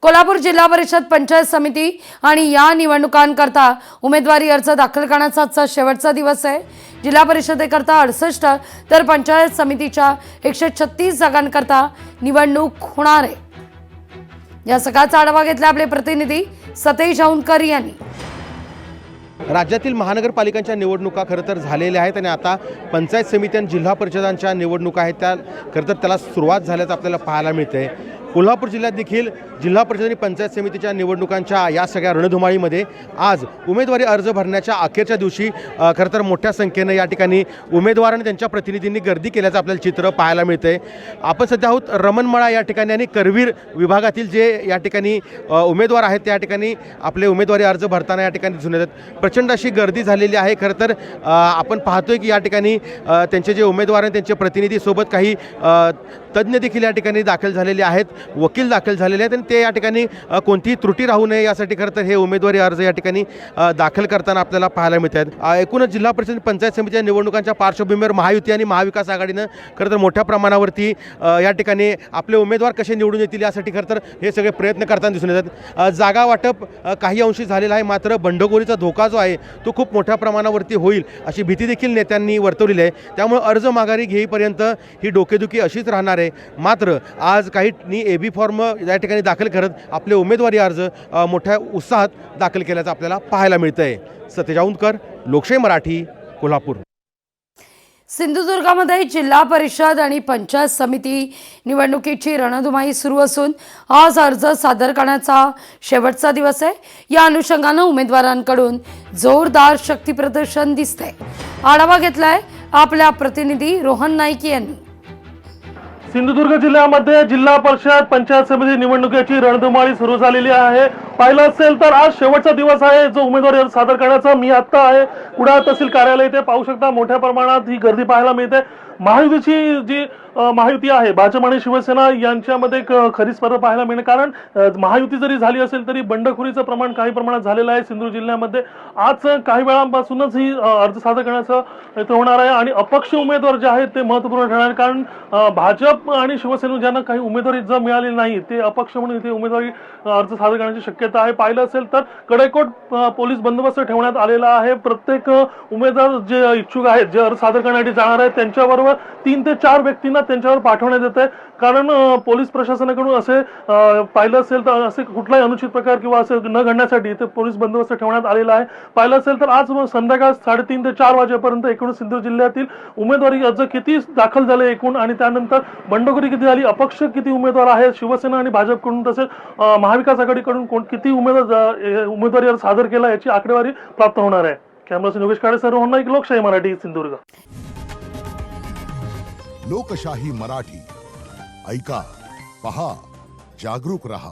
कोल्हापूर जिल्हा परिषद पंचायत समिती आणि या निवडणुकांकरता उमेदवारी अर्ज दाखल करण्याचा आजचा शेवटचा दिवस आहे। जिल्हा परिषदेकरता 68 तर पंचायत समितीच्या 136 जागांकरता निवडणूक होणार आहे। या सगळ्याचा आढावा घेतला आपले प्रतिनिधी सतेज औंधकर यांनी। राज्यातील महानगरपालिकांच्या निवडणुका खरं तर झालेल्या आहेत आणि आता पंचायत समिती आणि जिल्हा परिषदांच्या निवडणुका आहेत त्या खरं तर त्याला सुरुवात झाल्याचं आपल्याला पाहायला मिळते। कोल्हापूर जिल्ह्यात देखील जिल्हा परिषद आणि पंचायत समितीच्या निवडणुकांच्या या सगळ्या रणधुमाळीमध्ये आज उमेदवारी अर्ज भरण्याच्या अखेरच्या दिवशी खरं तर मोठ्या संख्येने या ठिकाणी उमेदवार आणि त्यांच्या प्रतिनिधींनी गर्दी केल्याचं आपल्याला चित्र पाहायला मिळते। आपण सध्या आहोत रमणमळा या ठिकाणी आणि करवीर विभागातील जे या ठिकाणी उमेदवार आहेत त्या ठिकाणी आपले उमेदवारी अर्ज भरताना या ठिकाणी दिसून येतात। प्रचंड अशी गर्दी झालेली आहे। खरं तर आपण पाहतोय की या ठिकाणी त्यांचे जे उमेदवार आहेत त्यांचे प्रतिनिधी सोबत काही तज्ज्ञ देखील या ठिकाणी दाखल झालेले आहेत, वकील दाखल झालेले आहेत आणि ते या ठिकाणी कोणतीही त्रुटी राहू नये यासाठी खरं तर हे उमेदवारी अर्ज या ठिकाणी दाखल करताना आपल्याला पाहायला मिळत आहेत। एकूणच जिल्हा परिषद पंचायत समितीच्या निवडणुकांच्या पार्श्वभूमीवर महायुती आणि महाविकास आघाडीनं खरं तर मोठ्या प्रमाणावरती या ठिकाणी आपले उमेदवार कसे निवडून येतील यासाठी खरं तर हे सगळे प्रयत्न करताना दिसून येतात। जागा वाटप काही अंशी झालेलं आहे, मात्र बंडखोरीचा धोका जो आहे तो खूप मोठ्या प्रमाणावरती होईल अशी भीती देखील नेत्यांनी वर्तवलेली आहे। त्यामुळे अर्ज माघारी घेईपर्यंत ही डोकेदुखी अशीच राहणार आहे। मात्र आज काही एबी फॉर्म या ठिकाणी दाखल करत आपले उमेदवारी अर्ज मोठ्या उत्साहात दाखल केल्याचं आपल्याला पाहायला मिळतंय। सतेज औंधकर, लोकशाही मराठी, कोल्हापूर। सिंधुदुर्गामध्ये जिल्हा परिषद आणि पंचायत समिती निवडणुकीची रणधुमाळी सुरू असून आज अर्ज सादर करण्याचा शेवटचा दिवस आहे। या अनुषंगाने उमेदवारांकडून जोरदार शक्तीप्रदर्शन दिसतंय। आढावा घेतलाय आपल्या प्रतिनिधी रोहन नाईक यांनी। सिंधुदुर्ग जिल्ह्यामध्ये जिल्हा परिषद पंचायत समिती निवडणुकीची रणधुमाळी सुरू झालेली आहे। पाहिलं असेल तर आज शेवटचा दिवस आहे जो उमेदवारी अर्ज सादर करण्याचा। मी आता आहे कुडाळ तहसील कार्यालय, इथे पाहू शकता मोठ्या प्रमाणात ही गर्दी पाहायला मिळते। महायुतीची जी महायुती आहे, भाजप आणि शिवसेना यांच्यामध्ये खरी स्पर्धा पाहायला मिळते, कारण महायुती जरी झाली असेल तरी बंडखोरीचं प्रमाण काही प्रमाणात झालेलं आहे सिंधुदुर्ग जिल्ह्यामध्ये। आज काही वेळांपासूनच ही अर्ज सादर करण्याचं होणार आहे आणि अपक्ष उमेदवार जे आहेत ते महत्त्वपूर्ण ठरणार, कारण भाजप आणि शिवसेना ज्यांना काही उमेदवारी जर मिळाली नाही ते अपक्ष म्हणून इथे उमेदवारी अर्ज सादर करण्याची शक्यता आहे। पाहिलं असेल तर कडेकोट पोलीस बंदोबस्त ठेवण्यात आलेला आहे। प्रत्येक उमेदवार जे इच्छुक आहेत, जे अर्ज सादर करण्यासाठी जाणार आहेत, त्यांच्याबरोबर 3 ते 4 व्यक्तींना त्यांच्यावर पाठवण्यात येत आहे, कारण पोलीस प्रशासनाकडून असे पाहिलं असेल तर असे कुठलाही अनुचित प्रकार किंवा असे न घडण्यासाठी इथे पोलीस बंदोबस्त ठेवण्यात आलेला आहे। पाहिलं असेल तर आज संध्याकाळ 3:30 ते 4 वाजेपर्यंत एकूण सिंधुदुर्ग जिल्ह्यातील उमेदवारी अर्ज किती दाखल झाले एकूण, आणि त्यानंतर बंडखोरी किती झाली, अपक्ष किती उमेदवार आहेत, शिवसेना आणि भाजपकडून तसेच महाविकास आघाडीकडून किती उमेदवारी अर्ज सादर केला याची आकडेवारी प्राप्त होणार आहे। कॅमेरामॅन योगेश काळे, रोहन नाईक, लोकशाही मराठी, सिंधुदुर्ग। लोकशाही मराठी, ऐका, पहा, जागरूक रहा।